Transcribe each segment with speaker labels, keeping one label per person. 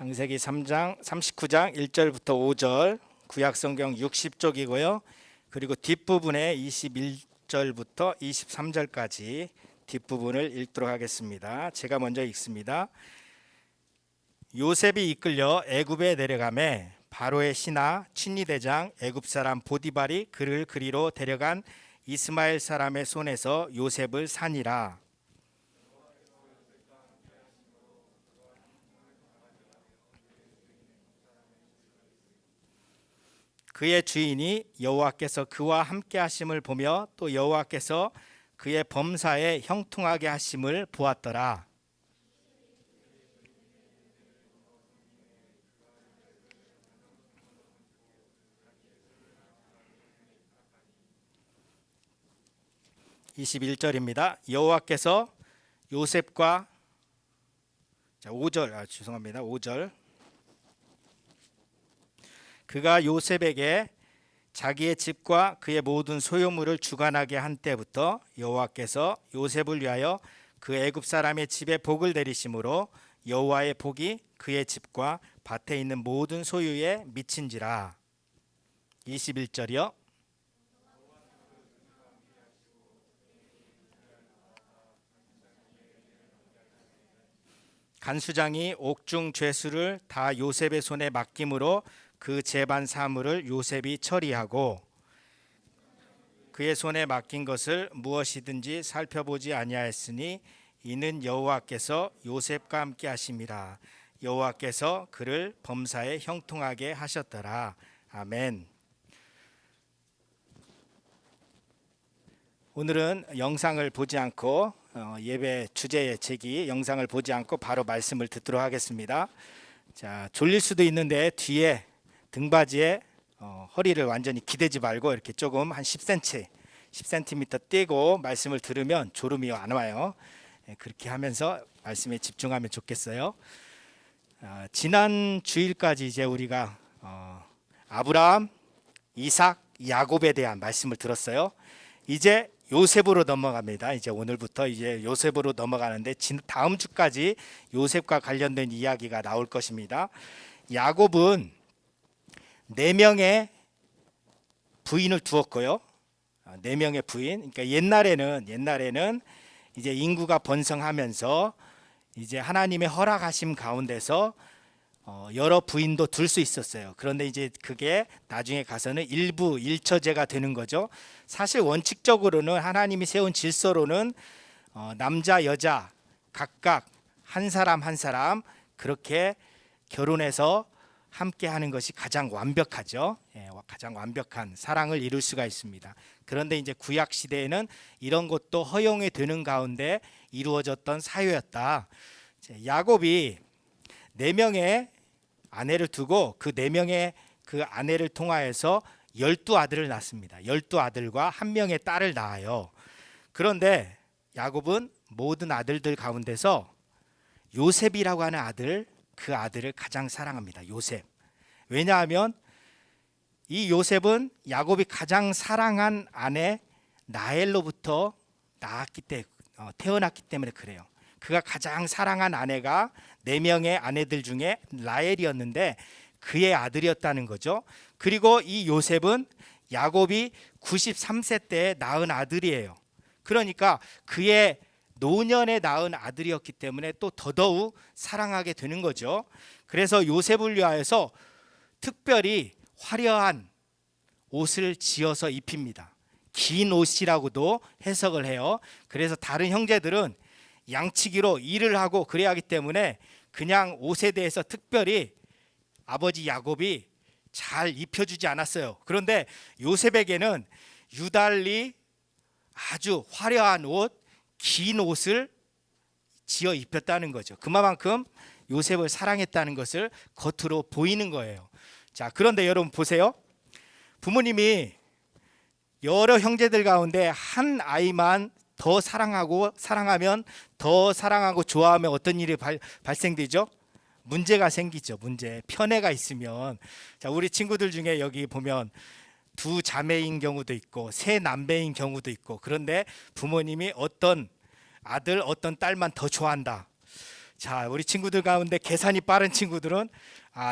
Speaker 1: 창세기 3장 39장 1절부터 5절 구약성경 60쪽이고요. 그리고 뒷부분에 21절부터 23절까지 뒷부분을 읽도록 하겠습니다. 제가 먼저 읽습니다. 요셉이 이끌려 애굽에 내려가매 바로의 신하 친위대장 애굽 사람 보디발이 그를 그리로 데려간 이스마엘 사람의 손에서 요셉을 산이라. 그의 주인이 여호와께서 그와 함께 하심을 보며 또 여호와께서 그의 범사에 형통하게 하심을 보았더라. (21절입니다) 여호와께서 요셉과 5절 죄송합니다. 5절 그가 요셉에게 자기의 집과 그의 모든 소유물을 주관하게 한 때부터 여호와께서 요셉을 위하여 그 애굽 사람의 집에 복을 내리심으로 여호와의 복이 그의 집과 밭에 있는 모든 소유에 미친지라. 21절이요. 간수장이 옥중 죄수를 다 요셉의 손에 맡김으로 그 재반 사물을 요셉이 처리하고 그의 손에 맡긴 것을 무엇이든지 살펴보지 아니하였으니 이는 여호와께서 요셉과 함께 하심이라. 여호와께서 그를 범사에 형통하게 하셨더라. 아멘. 오늘은 영상을 보지 않고 예배 주제의 제기 영상을 보지 않고 바로 말씀을 듣도록 하겠습니다. 자, 졸릴 수도 있는데 뒤에 등받이에 허리를 완전히 기대지 말고 이렇게 조금 한 10cm 떼고 말씀을 들으면 졸음이 안 와요. 그렇게 하면서 말씀에 집중하면 좋겠어요. 지난 주일까지 이제 우리가 아브라함, 이삭, 야곱에 대한 말씀을 들었어요. 이제 요셉으로 넘어갑니다. 이제 오늘부터 이제 요셉으로 넘어가는데 다음 주까지 요셉과 관련된 이야기가 나올 것입니다. 야곱은 4명의 부인을 두었고요. 4명의 부인. 그러니까 옛날에는 이제 인구가 번성하면서 이제 하나님의 허락하심 가운데서 여러 부인도 둘 수 있었어요. 그런데 이제 그게 나중에 가서는 일부 일처제가 되는 거죠. 사실 원칙적으로는 하나님이 세운 질서로는 남자 여자 각각 한 사람 한 사람 그렇게 결혼해서 함께 하는 것이 가장 완벽하죠. 가장 완벽한 사랑을 이룰 수가 있습니다. 그런데 이제 구약 시대에는 이런 것도 허용이 되는 가운데 이루어졌던 사유였다. 야곱이 4명의 아내를 두고 그 4명의 그 아내를 통하여서 12아들을 낳습니다. 12아들과 1명의 딸을 낳아요. 그런데 야곱은 모든 아들들 가운데서 요셉이라고 하는 아들, 그 아들을 가장 사랑합니다. 요셉. 왜냐하면 이 요셉은 야곱이 가장 사랑한 아내 라헬로부터 태어났기 때문에 그래요. 그가 가장 사랑한 아내가 4명의 아내들 중에 라헬이었는데 그의 아들이었다는 거죠. 그리고 이 요셉은 야곱이 93세 때 낳은 아들이에요. 그러니까 그의 노년에 낳은 아들이었기 때문에 또 더더욱 사랑하게 되는 거죠. 그래서 요셉을 위하여서 특별히 화려한 옷을 지어서 입힙니다. 긴 옷이라고도 해석을 해요. 그래서 다른 형제들은 양치기로 일을 하고 그래야 하기 때문에 그냥 옷에 대해서 특별히 아버지 야곱이 잘 입혀주지 않았어요. 그런데 요셉에게는 유달리 아주 화려한 옷, 긴 옷을 지어 입혔다는 거죠. 그만큼 요셉을 사랑했다는 것을 겉으로 보이는 거예요. 자, 그런데 여러분 보세요. 부모님이 여러 형제들 가운데 한 아이만 더 사랑하면 더 사랑하고 좋아하면 어떤 일이 발생되죠? 문제가 생기죠. 편애가 있으면. 자, 우리 친구들 중에 여기 보면 2자매인 경우도 있고 3남매인 경우도 있고 그런데 부모님이 어떤 아들 어떤 딸만 더 좋아한다. 자, 우리 친구들 가운데 계산이 빠른 친구들은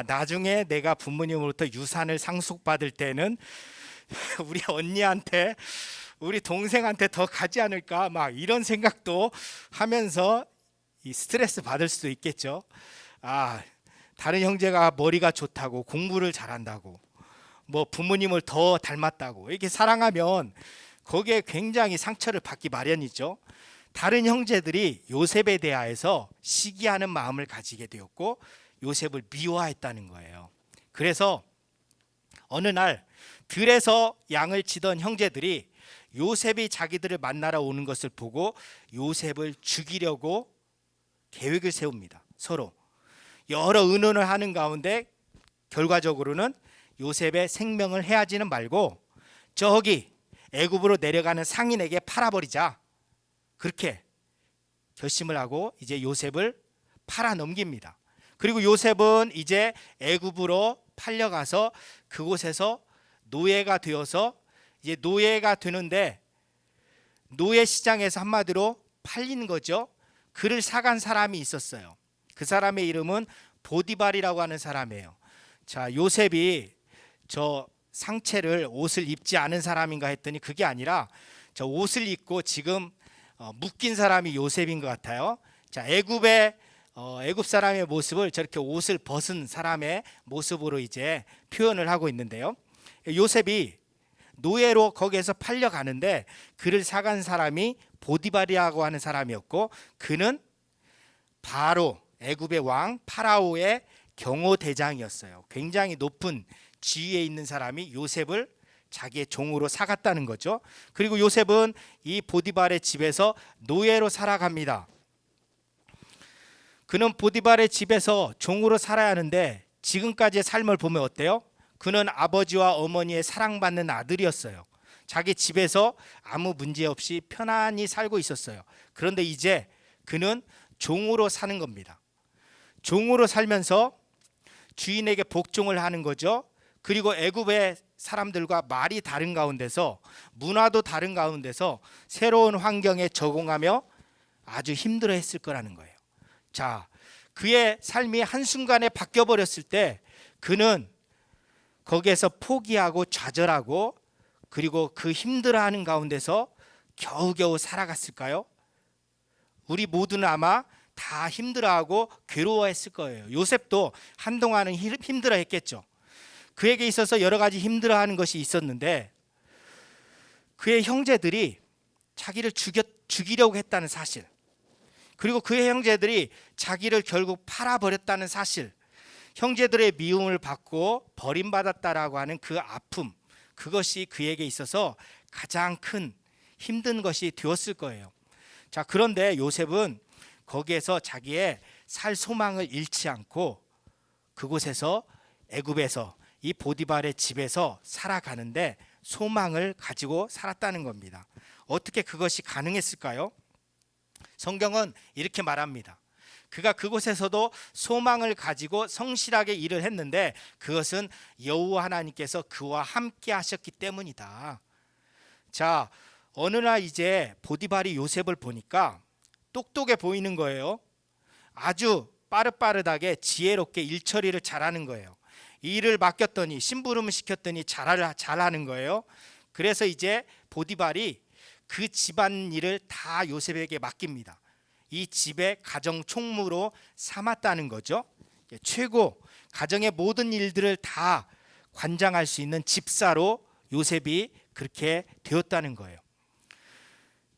Speaker 1: 나중에 내가 부모님으로부터 유산을 상속받을 때는 우리 언니한테 우리 동생한테 더 가지 않을까 막 이런 생각도 하면서 이 스트레스 받을 수도 있겠죠. 다른 형제가 머리가 좋다고 공부를 잘한다고 뭐 부모님을 더 닮았다고 이렇게 사랑하면 거기에 굉장히 상처를 받기 마련이죠. 다른 형제들이 요셉에 대하여서 시기하는 마음을 가지게 되었고 요셉을 미워했다는 거예요. 그래서 어느 날 들에서 양을 치던 형제들이 요셉이 자기들을 만나러 오는 것을 보고 요셉을 죽이려고 계획을 세웁니다. 서로 여러 의논을 하는 가운데 결과적으로는 요셉의 생명을 해하지는 말고 저기 애굽으로 내려가는 상인에게 팔아버리자, 그렇게 결심을 하고 이제 요셉을 팔아 넘깁니다. 그리고 요셉은 이제 애굽으로 팔려가서 그곳에서 노예가 되어서 이제 노예가 되는데 노예 시장에서 한마디로 팔린 거죠. 그를 사간 사람이 있었어요. 그 사람의 이름은 보디발이라고 하는 사람이에요. 자, 요셉이 저 상체를 옷을 입지 않은 사람인가 했더니 그게 아니라 저 옷을 입고 지금 묶인 사람이 요셉인 것 같아요. 자, 애굽 사람의 모습을 저렇게 옷을 벗은 사람의 모습으로 이제 표현을 하고 있는데요. 요셉이 노예로 거기에서 팔려가는데 그를 사간 사람이 보디발이라고 하는 사람이었고 그는 바로 애굽의 왕 파라오의 경호대장이었어요. 굉장히 높은 지위에 있는 사람이 요셉을 자기의 종으로 사갔다는 거죠. 그리고 요셉은 이 보디발의 집에서 노예로 살아갑니다. 그는 보디발의 집에서 종으로 살아야 하는데 지금까지의 삶을 보면 어때요? 그는 아버지와 어머니의 사랑받는 아들이었어요. 자기 집에서 아무 문제 없이 편안히 살고 있었어요. 그런데 이제 그는 종으로 사는 겁니다. 종으로 살면서 주인에게 복종을 하는 거죠. 그리고 애굽의 사람들과 말이 다른 가운데서 문화도 다른 가운데서 새로운 환경에 적응하며 아주 힘들어했을 거라는 거예요. 자, 그의 삶이 한순간에 바뀌어 버렸을 때 그는 거기에서 포기하고 좌절하고 그리고 그 힘들어하는 가운데서 겨우겨우 살아갔을까요? 우리 모두는 아마 다 힘들어하고 괴로워했을 거예요. 요셉도 한동안은 힘들어했겠죠. 그에게 있어서 여러 가지 힘들어하는 것이 있었는데 그의 형제들이 자기를 죽이려고 했다는 사실, 그리고 그의 형제들이 자기를 결국 팔아버렸다는 사실, 형제들의 미움을 받고 버림받았다라고 하는 그 아픔, 그것이 그에게 있어서 가장 큰 힘든 것이 되었을 거예요. 자, 그런데 요셉은 거기에서 자기의 살 소망을 잃지 않고 그곳에서 애굽에서 이 보디발의 집에서 살아가는데 소망을 가지고 살았다는 겁니다. 어떻게 그것이 가능했을까요? 성경은 이렇게 말합니다. 그가 그곳에서도 소망을 가지고 성실하게 일을 했는데 그것은 여호와 하나님께서 그와 함께 하셨기 때문이다. 자, 어느 날 이제 보디발이 요셉을 보니까 똑똑해 보이는 거예요. 아주 빠르게 지혜롭게 일처리를 잘하는 거예요. 일을 맡겼더니 심부름을 시켰더니 잘하는 거예요. 그래서 이제 보디발이 그 집안 일을 다 요셉에게 맡깁니다. 이 집의 가정 총무로 삼았다는 거죠. 최고 가정의 모든 일들을 다 관장할 수 있는 집사로 요셉이 그렇게 되었다는 거예요.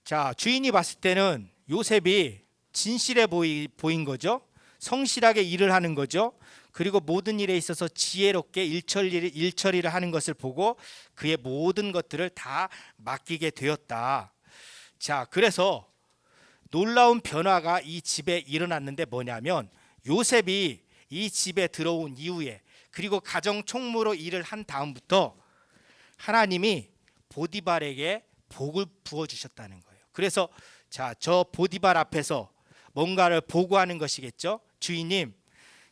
Speaker 1: 자, 주인이 봤을 때는 요셉이 진실해 보인 거죠. 성실하게 일을 하는 거죠. 그리고 모든 일에 있어서 지혜롭게 일처리를 하는 것을 보고 그의 모든 것들을 다 맡기게 되었다. 자, 그래서 놀라운 변화가 이 집에 일어났는데 뭐냐면 요셉이 이 집에 들어온 이후에 그리고 가정 총무로 일을 한 다음부터 하나님이 보디발에게 복을 부어 주셨다는 거예요. 그래서 자, 저 보디발 앞에서 뭔가를 보고하는 것이겠죠. 주인님,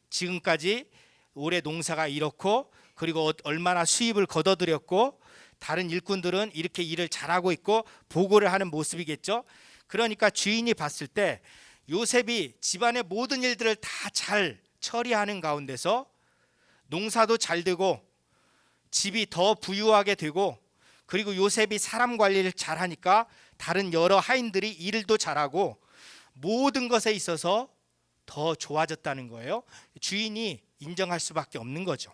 Speaker 1: 지금까지 올해 농사가 이렇고 그리고 얼마나 수입을 거둬들였고 다른 일꾼들은 이렇게 일을 잘하고 있고 보고를 하는 모습이겠죠. 그러니까 주인이 봤을 때 요셉이 집안의 모든 일들을 다 잘 처리하는 가운데서 농사도 잘 되고 집이 더 부유하게 되고, 그리고 요셉이 사람 관리를 잘하니까 다른 여러 하인들이 일도 잘하고 모든 것에 있어서 더 좋아졌다는 거예요. 주인이 인정할 수밖에 없는 거죠.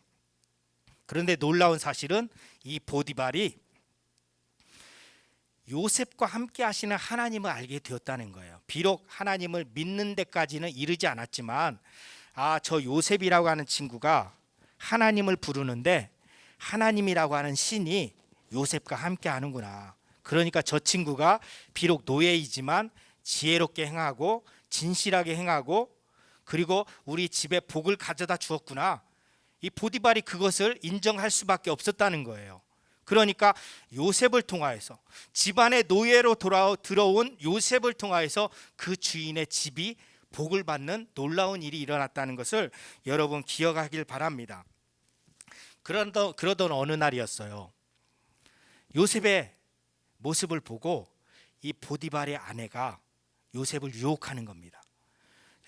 Speaker 1: 그런데 놀라운 사실은 이 보디발이 요셉과 함께 하시는 하나님을 알게 되었다는 거예요. 비록 하나님을 믿는 데까지는 이르지 않았지만, 저 요셉이라고 하는 친구가 하나님을 부르는데 하나님이라고 하는 신이 요셉과 함께 하는구나. 그러니까 저 친구가 비록 노예이지만 지혜롭게 행하고 진실하게 행하고, 그리고 우리 집에 복을 가져다 주었구나. 이 보디발이 그것을 인정할 수밖에 없었다는 거예요. 그러니까 요셉을 통하여서, 집안의 노예로 들어온 요셉을 통하여서 그 주인의 집이 복을 받는 놀라운 일이 일어났다는 것을 여러분 기억하길 바랍니다. 그러던 어느 날이었어요. 요셉의 모습을 보고 이 보디발의 아내가 요셉을 유혹하는 겁니다.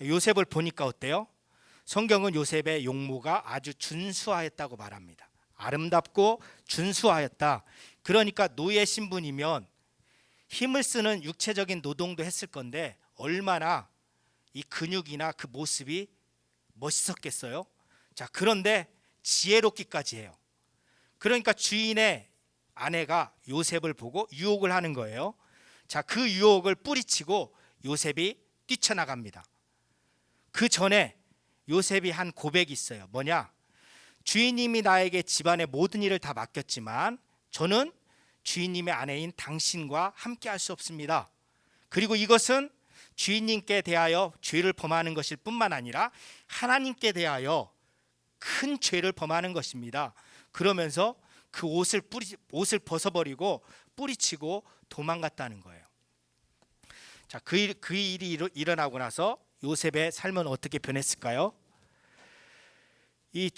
Speaker 1: 요셉을 보니까 어때요? 성경은 요셉의 용모가 아주 준수하였다고 말합니다. 아름답고 준수하였다. 그러니까 노예 신분이면 힘을 쓰는 육체적인 노동도 했을 건데 얼마나 이 근육이나 그 모습이 멋있었겠어요? 자, 그런데 지혜롭기까지 해요. 그러니까 주인의 아내가 요셉을 보고 유혹을 하는 거예요. 자, 그 유혹을 뿌리치고 요셉이 뛰쳐나갑니다. 그 전에 요셉이 한 고백이 있어요. 뭐냐? 주인님이 나에게 집안의 모든 일을 다 맡겼지만 저는 주인님의 아내인 당신과 함께 할 수 없습니다. 그리고 이것은 주인님께 대하여 죄를 범하는 것일 뿐만 아니라 하나님께 대하여 큰 죄를 범하는 것입니다. 그러면서 그 옷을 벗어버리고 뿌리치고 도망갔다는 거예요. 자, 그 일이 일어나고 나서 요셉의 삶은 어떻게 변했을까요? 이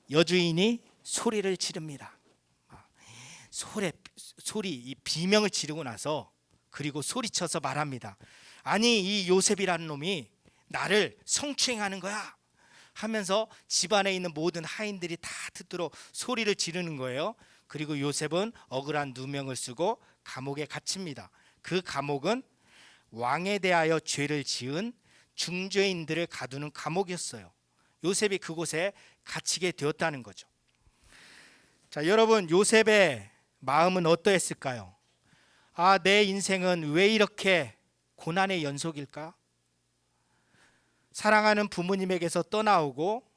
Speaker 1: 여주인이 소리를 지릅니다. 이 비명을 지르고 나서 그리고 소리쳐서 말합니다. 아니, 이 요셉이라는 놈이 나를 성추행하는 거야 하면서 집안에 있는 모든 하인들이 다 듣도록 소리를 지르는 거예요. 그리고 요셉은 억울한 누명을 쓰고 감옥에 갇힙니다. 그 감옥은 왕에 대하여 죄를 지은 중죄인들을 가두는 감옥이었어요. 요셉이 그곳에 갇히게 되었다는 거죠. 자, 여러분, 요셉의 마음은 어떠했을까요? 내 인생은 왜 이렇게 고난의 연속일까? 사랑하는 부모님에게서 떠나오고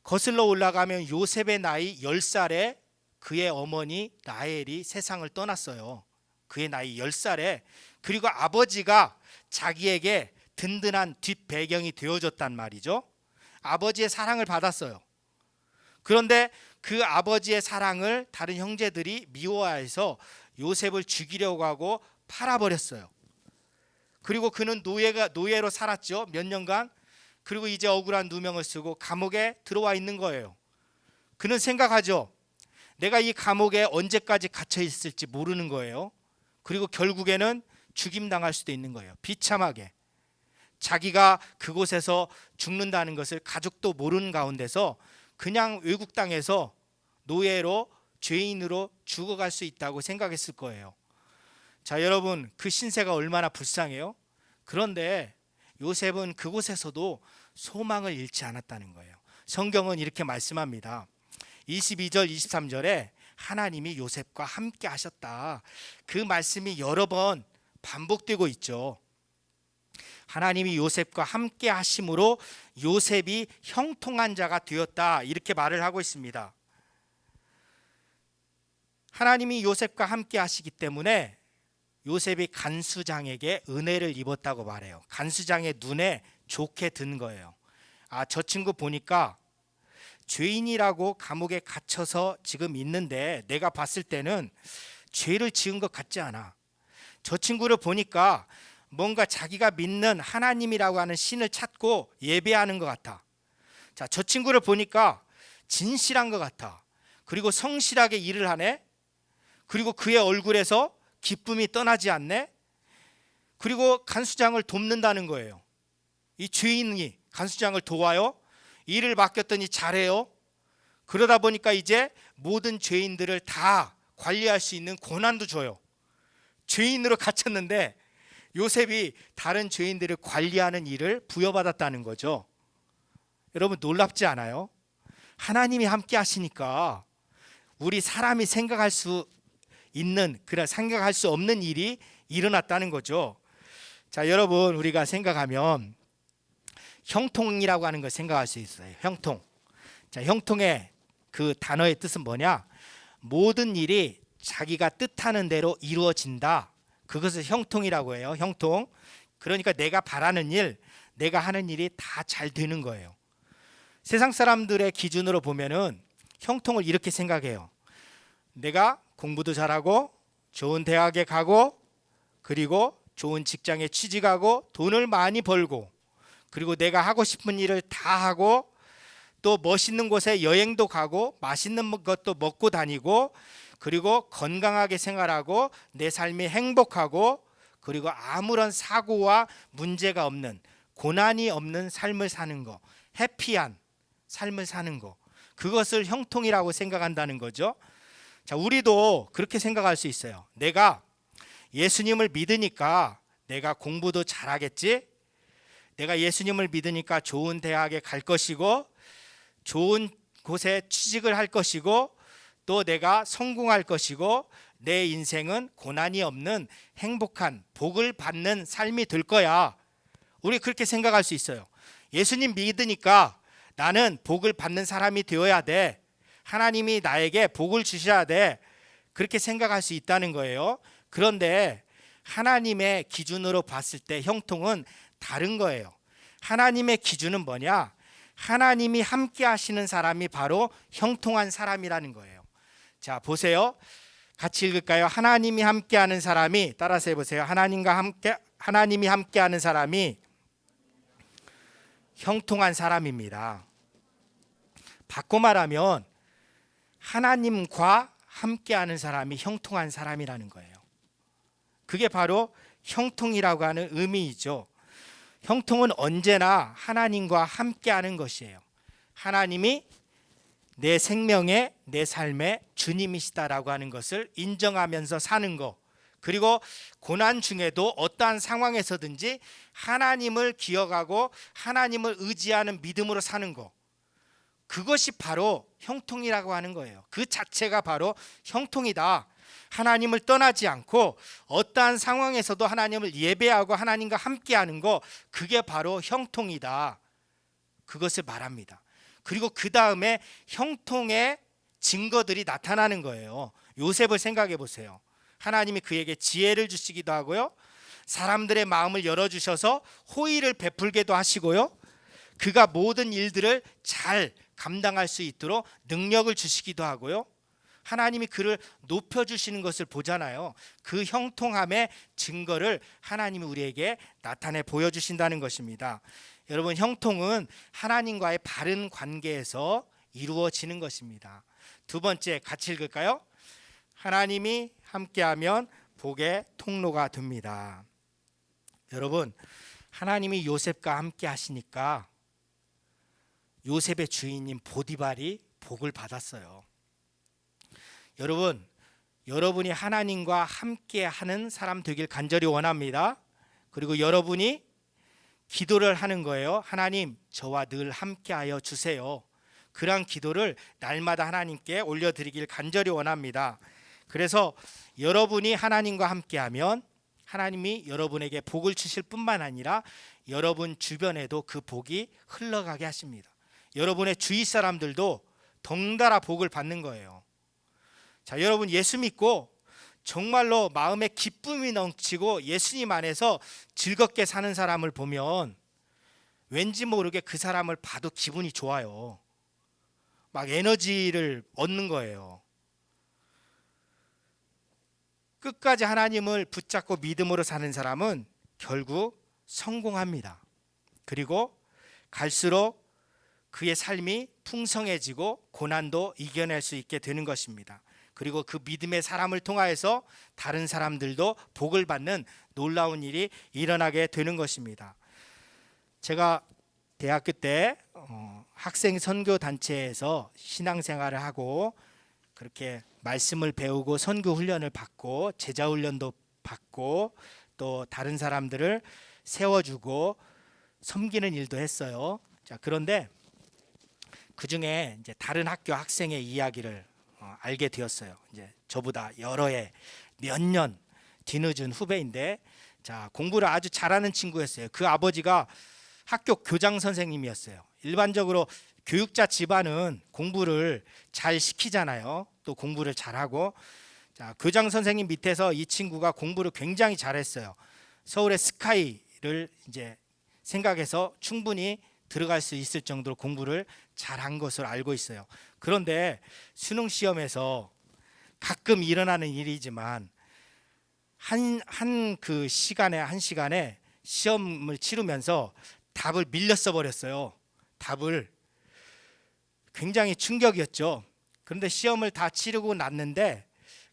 Speaker 1: 거슬러 올라가면 요셉의 나이 10살에 그의 어머니 라헬이 세상을 떠났어요. 그의 나이 10살에. 그리고 아버지가 자기에게 든든한 뒷배경이 되어줬단 말이죠. 아버지의 사랑을 받았어요. 그런데 그 아버지의 사랑을 다른 형제들이 미워해서 요셉을 죽이려고 하고 팔아버렸어요. 그리고 그는 노예로 살았죠. 몇 년간. 그리고 이제 억울한 누명을 쓰고 감옥에 들어와 있는 거예요. 그는 생각하죠. 내가 이 감옥에 언제까지 갇혀 있을지 모르는 거예요. 그리고 결국에는 죽임당할 수도 있는 거예요. 비참하게. 자기가 그곳에서 죽는다는 것을 가족도 모르는 가운데서 그냥 외국 땅에서 노예로, 죄인으로 죽어갈 수 있다고 생각했을 거예요. 자, 여러분, 그 신세가 얼마나 불쌍해요? 그런데 요셉은 그곳에서도 소망을 잃지 않았다는 거예요. 성경은 이렇게 말씀합니다. 22절 23절에 하나님이 요셉과 함께 하셨다. 그 말씀이 여러 번 반복되고 있죠. 하나님이 요셉과 함께 하심으로 요셉이 형통한 자가 되었다, 이렇게 말을 하고 있습니다. 하나님이 요셉과 함께 하시기 때문에 요셉이 간수장에게 은혜를 입었다고 말해요. 간수장의 눈에 좋게 든 거예요. 저 친구 보니까 죄인이라고 감옥에 갇혀서 지금 있는데 내가 봤을 때는 죄를 지은 것 같지 않아. 저 친구를 보니까 뭔가 자기가 믿는 하나님이라고 하는 신을 찾고 예배하는 것 같아. 자, 저 친구를 보니까 진실한 것 같아. 그리고 성실하게 일을 하네. 그리고 그의 얼굴에서 기쁨이 떠나지 않네. 그리고 간수장을 돕는다는 거예요. 이 죄인이 간수장을 도와요. 일을 맡겼더니 잘해요. 그러다 보니까 이제 모든 죄인들을 다 관리할 수 있는 권한도 줘요. 죄인으로 갇혔는데 요셉이 다른 죄인들을 관리하는 일을 부여받았다는 거죠. 여러분 놀랍지 않아요? 하나님이 함께 하시니까 우리 사람이 생각할 수 있는, 그런 생각할 수 없는 일이 일어났다는 거죠. 자, 여러분 우리가 생각하면 형통이라고 하는 걸 생각할 수 있어요. 형통. 자, 형통의 그 단어의 뜻은 뭐냐? 모든 일이 자기가 뜻하는 대로 이루어진다. 그것을 형통이라고 해요. 형통. 그러니까 내가 바라는 일, 내가 하는 일이 다 잘 되는 거예요. 세상 사람들의 기준으로 보면은 형통을 이렇게 생각해요. 내가 공부도 잘하고 좋은 대학에 가고 그리고 좋은 직장에 취직하고 돈을 많이 벌고 그리고 내가 하고 싶은 일을 다 하고 또 멋있는 곳에 여행도 가고 맛있는 것도 먹고 다니고 그리고 건강하게 생활하고 내 삶이 행복하고 그리고 아무런 사고와 문제가 없는, 고난이 없는 삶을 사는 거, 해피한 삶을 사는 거, 그것을 형통이라고 생각한다는 거죠. 자, 우리도 그렇게 생각할 수 있어요. 내가 예수님을 믿으니까 내가 공부도 잘하겠지, 내가 예수님을 믿으니까 좋은 대학에 갈 것이고 좋은 곳에 취직을 할 것이고 또 내가 성공할 것이고 내 인생은 고난이 없는 행복한 복을 받는 삶이 될 거야. 우리 그렇게 생각할 수 있어요. 예수님 믿으니까 나는 복을 받는 사람이 되어야 돼. 하나님이 나에게 복을 주셔야 돼. 그렇게 생각할 수 있다는 거예요. 그런데 하나님의 기준으로 봤을 때 형통은 다른 거예요. 하나님의 기준은 뭐냐? 하나님이 함께 하시는 사람이 바로 형통한 사람이라는 거예요. 자, 보세요. 같이 읽을까요? 하나님이 함께하는 사람이, 따라서 해보세요. 하나님이 함께하는 사람이 형통한 사람입니다. 바꿔 말하면 하나님과 함께하는 사람이 형통한 사람이라는 거예요. 그게 바로 형통이라고 하는 의미이죠. 형통은 언제나 하나님과 함께하는 것이에요. 하나님이 내 생명의, 내 삶의 주님이시다라고 하는 것을 인정하면서 사는 것, 그리고 고난 중에도 어떠한 상황에서든지 하나님을 기억하고 하나님을 의지하는 믿음으로 사는 것, 그것이 바로 형통이라고 하는 거예요. 그 자체가 바로 형통이다. 하나님을 떠나지 않고 어떠한 상황에서도 하나님을 예배하고 하나님과 함께하는 것, 그게 바로 형통이다. 그것을 말합니다. 그리고 그 다음에 형통의 증거들이 나타나는 거예요. 요셉을 생각해 보세요. 하나님이 그에게 지혜를 주시기도 하고요, 사람들의 마음을 열어주셔서 호의를 베풀게도 하시고요, 그가 모든 일들을 잘 감당할 수 있도록 능력을 주시기도 하고요, 하나님이 그를 높여주시는 것을 보잖아요. 그 형통함의 증거를 하나님이 우리에게 나타내 보여주신다는 것입니다. 여러분, 형통은 하나님과의 바른 관계에서 이루어지는 것입니다. 두 번째, 같이 읽을까요? 하나님이 함께하면 복의 통로가 됩니다. 여러분, 하나님이 요셉과 함께 하시니까 요셉의 주인인 보디발이 복을 받았어요. 여러분, 여러분이 하나님과 함께하는 사람 되길 간절히 원합니다. 그리고 여러분이 기도를 하는 거예요. 하나님, 저와 늘 함께하여 주세요. 그러한 기도를 날마다 하나님께 올려드리길 간절히 원합니다. 그래서 여러분이 하나님과 함께하면 하나님이 여러분에게 복을 주실 뿐만 아니라 여러분 주변에도 그 복이 흘러가게 하십니다. 여러분의 주위 사람들도 덩달아 복을 받는 거예요. 자, 여러분, 예수 믿고 정말로 마음에 기쁨이 넘치고 예수님 안에서 즐겁게 사는 사람을 보면 왠지 모르게 그 사람을 봐도 기분이 좋아요. 막 에너지를 얻는 거예요. 끝까지 하나님을 붙잡고 믿음으로 사는 사람은 결국 성공합니다. 그리고 갈수록 그의 삶이 풍성해지고 고난도 이겨낼 수 있게 되는 것입니다. 그리고 그 믿음의 사람을 통하여서 다른 사람들도 복을 받는 놀라운 일이 일어나게 되는 것입니다. 제가 대학교 때 학생 선교 단체에서 신앙생활을 하고 그렇게 말씀을 배우고 선교 훈련을 받고 제자 훈련도 받고 또 다른 사람들을 세워주고 섬기는 일도 했어요. 자, 그런데 그 중에 이제 다른 학교 학생의 이야기를 알게 되었어요. 이제 저보다 여러 해, 몇 년 뒤늦은 후배인데, 자, 공부를 아주 잘하는 친구였어요. 그 아버지가 학교 교장 선생님이었어요. 일반적으로 교육자 집안은 공부를 잘 시키잖아요. 또 공부를 잘하고. 자, 교장 선생님 밑에서 이 친구가 공부를 굉장히 잘했어요. 서울의 스카이를 이제 생각해서 충분히 들어갈 수 있을 정도로 공부를 잘한 것으로 알고 있어요. 그런데 수능 시험에서 가끔 일어나는 일이지만 한 시간에 시험을 치르면서 답을 밀려 써버렸어요. 답을. 굉장히 충격이었죠. 그런데 시험을 다 치르고 났는데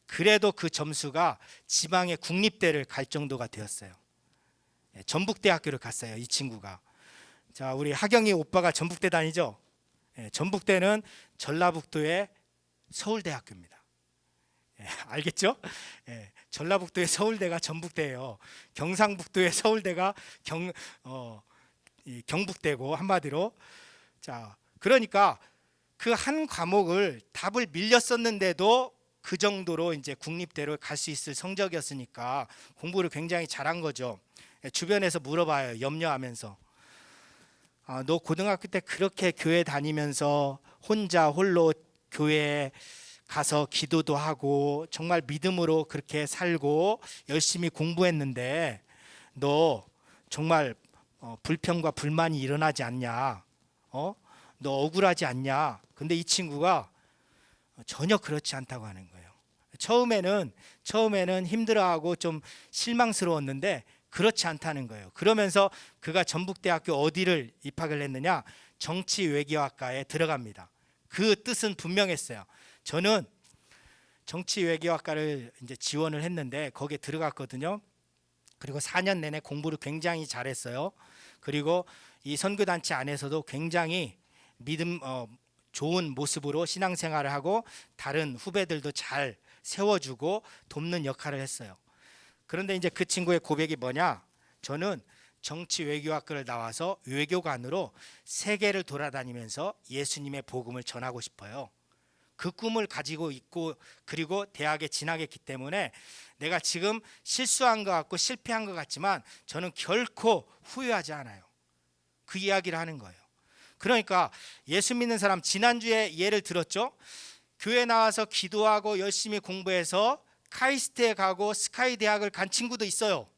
Speaker 1: 그래도 그 점수가 지방의 국립대를 갈 정도가 되었어요. 전북대학교를 갔어요, 이 친구가. 자, 우리 하경이 오빠가 전북대 다니죠? 전북대는 전라북도의 서울대학교입니다. 알겠죠? 전라북도의 서울대가 전북대예요. 경상북도의 서울대가 경북대고, 한마디로. 자, 그러니까 그 한 과목을 답을 밀려 썼는데도 그 정도로 이제 국립대로 갈 수 있을 성적이었으니까 공부를 굉장히 잘한 거죠. 주변에서 물어봐요, 염려하면서. 너 고등학교 때 그렇게 교회 다니면서 홀로 교회에 가서 기도도 하고 정말 믿음으로 그렇게 살고 열심히 공부했는데 너 정말 불평과 불만이 일어나지 않냐? 너 억울하지 않냐? 근데 이 친구가 전혀 그렇지 않다고 하는 거예요. 처음에는 힘들어하고 좀 실망스러웠는데 그렇지 않다는 거예요. 그러면서 그가 전북대학교 어디를 입학을 했느냐? 정치외교학과에 들어갑니다. 그 뜻은 분명했어요. 저는 정치외교학과를 이제 지원을 했는데 거기에 들어갔거든요. 그리고 4년 내내 공부를 굉장히 잘했어요. 그리고 이 선교단체 안에서도 굉장히 좋은 모습으로 신앙생활을 하고 다른 후배들도 잘 세워주고 돕는 역할을 했어요. 그런데 이제 그 친구의 고백이 뭐냐? 저는 정치외교학과를 나와서 외교관으로 세계를 돌아다니면서 예수님의 복음을 전하고 싶어요. 그 꿈을 가지고 있고 그리고 대학에 진학했기 때문에 내가 지금 실수한 것 같고 실패한 것 같지만 저는 결코 후회하지 않아요. 그 이야기를 하는 거예요. 그러니까 예수 믿는 사람, 지난주에 예를 들었죠. 교회 나와서 기도하고 열심히 공부해서 카이스트에 가고 스카이 대학을 간 친구도 있어요.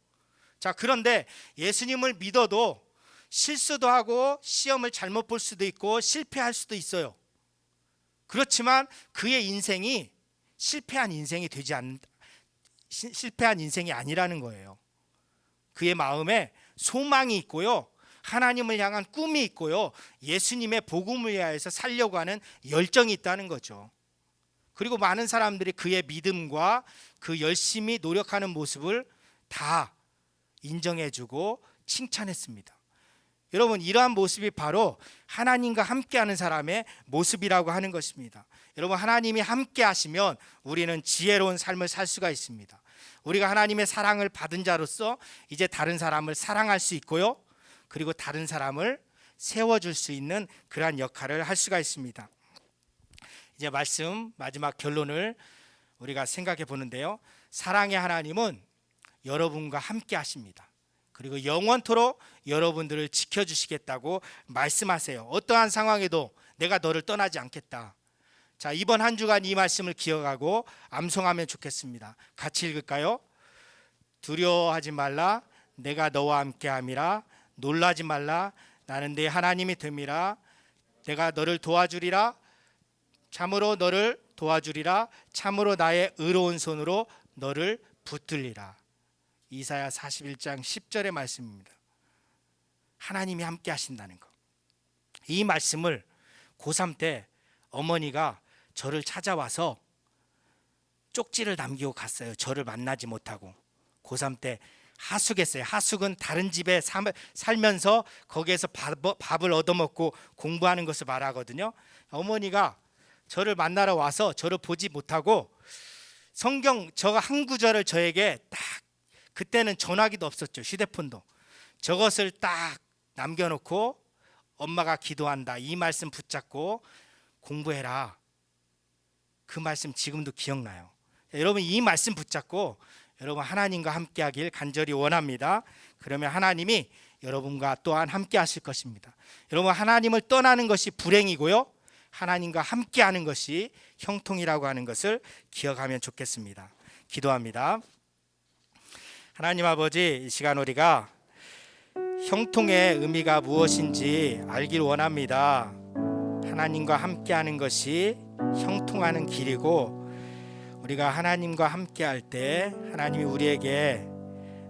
Speaker 1: 자, 그런데 예수님을 믿어도 실수도 하고 시험을 잘못 볼 수도 있고 실패할 수도 있어요. 그렇지만 그의 인생이 실패한 인생이 아니라는 거예요. 그의 마음에 소망이 있고요, 하나님을 향한 꿈이 있고요, 예수님의 복음을 위하여서 살려고 하는 열정이 있다는 거죠. 그리고 많은 사람들이 그의 믿음과 그 열심히 노력하는 모습을 다 인정해주고 칭찬했습니다. 여러분, 이러한 모습이 바로 하나님과 함께하는 사람의 모습이라고 하는 것입니다. 여러분, 하나님이 함께 하시면 우리는 지혜로운 삶을 살 수가 있습니다. 우리가 하나님의 사랑을 받은 자로서 이제 다른 사람을 사랑할 수 있고요, 그리고 다른 사람을 세워줄 수 있는 그러한 역할을 할 수가 있습니다. 이제 말씀 마지막 결론을 우리가 생각해 보는데요. 사랑의 하나님은 여러분과 함께 하십니다. 그리고 영원토록 여러분들을 지켜주시겠다고 말씀하세요. 어떠한 상황에도 내가 너를 떠나지 않겠다. 자, 이번 한 주간 이 말씀을 기억하고 암송하면 좋겠습니다. 같이 읽을까요? 두려워하지 말라, 내가 너와 함께함이라. 놀라지 말라, 나는 네 하나님이 됨이라. 내가 너를 도와주리라. 참으로 너를 도와주리라. 참으로 나의 의로운 손으로 너를 붙들리라. 이사야 41장 10절의 말씀입니다. 하나님이 함께 하신다는 것. 이 말씀을 고3 때 어머니가 저를 찾아와서 쪽지를 남기고 갔어요. 저를 만나지 못하고. 고3 때 하숙했어요. 하숙은 다른 집에 살면서 거기에서 밥을 얻어먹고 공부하는 것을 말하거든요. 어머니가 저를 만나러 와서 저를 보지 못하고 성경 저가 한 구절을 저에게 딱, 그때는 전화기도 없었죠. 휴대폰도. 저것을 딱 남겨놓고 엄마가 기도한다, 이 말씀 붙잡고 공부해라. 그 말씀 지금도 기억나요. 여러분, 이 말씀 붙잡고 여러분 하나님과 함께 하길 간절히 원합니다. 그러면 하나님이 여러분과 또한 함께 하실 것입니다. 여러분, 하나님을 떠나는 것이 불행이고요, 하나님과 함께 하는 것이 형통이라고 하는 것을 기억하면 좋겠습니다. 기도합니다. 하나님 아버지, 이 시간 우리가 형통의 의미가 무엇인지 알길 원합니다. 하나님과 함께 하는 것이 형통하는 길이고, 우리가 하나님과 함께 할 때 하나님이 우리에게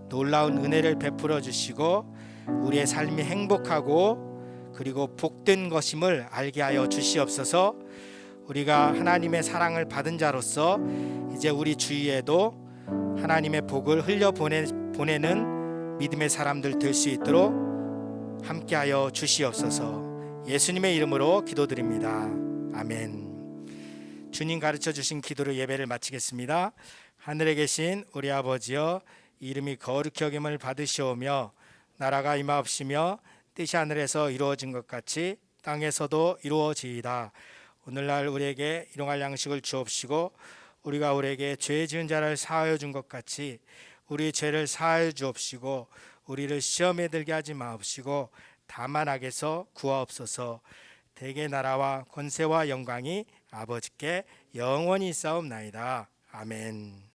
Speaker 1: 놀라운 은혜를 베풀어 주시고 우리의 삶이 행복하고 그리고 복된 것임을 알게 하여 주시옵소서. 우리가 하나님의 사랑을 받은 자로서 이제 우리 주위에도 하나님의 복을 흘려 보내는 믿음의 사람들 될 수 있도록 함께하여 주시옵소서. 예수님의 이름으로 기도드립니다. 아멘. 주님 가르쳐 주신 기도로 예배를 마치겠습니다. 하늘에 계신 우리 아버지여, 이름이 거룩히 여김을 받으시오며 나라가 임하옵시며 뜻이 하늘에서 이루어진 것 같이 땅에서도 이루어지이다. 오늘날 우리에게 일용할 양식을 주옵시고 우리가 우리에게 죄 지은 자를 사하여 준 것 같이 우리 죄를 사하여 주옵시고 우리를 시험에 들게 하지 마옵시고 다만 악에서 구하옵소서. 대개 나라와 권세와 영광이 아버지께 영원히 있사옵나이다. 아멘.